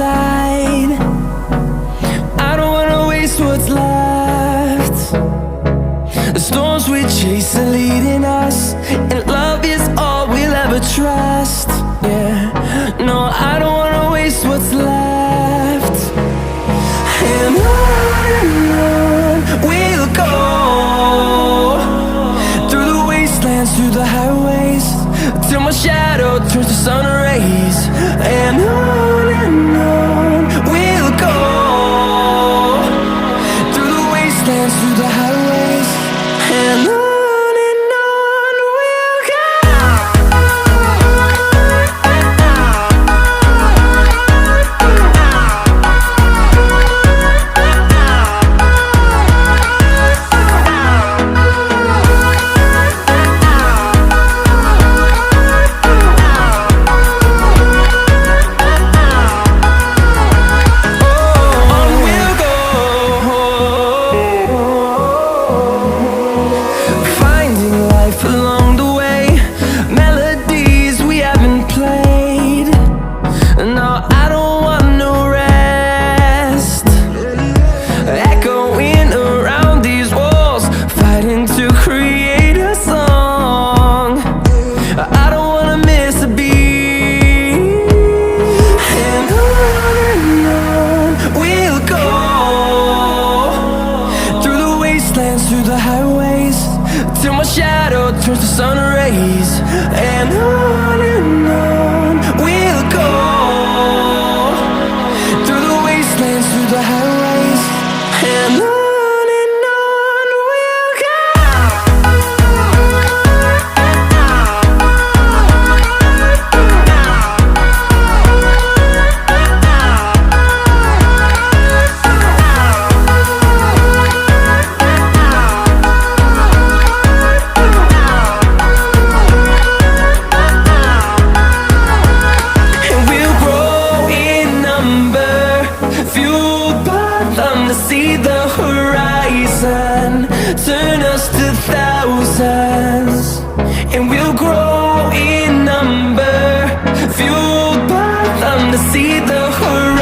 inside. I don't wanna waste what's left. The storms we chase are leading us, and love is all we'll ever trust. Yeah, no, I don't wanna waste what's left. And on we'll go, through the wastelands, through the highways, till my shadow turns to sun rays. And on we'll go, through the wastelands, through the highways, and on we'll go. Through the highways, till my shadow turns to sun rays. And on we'll go, through the wastelands, through the highways, and on we'll go. To see the horizon turn us to thousands, and we'll grow in number, fueled by them to see the horizon.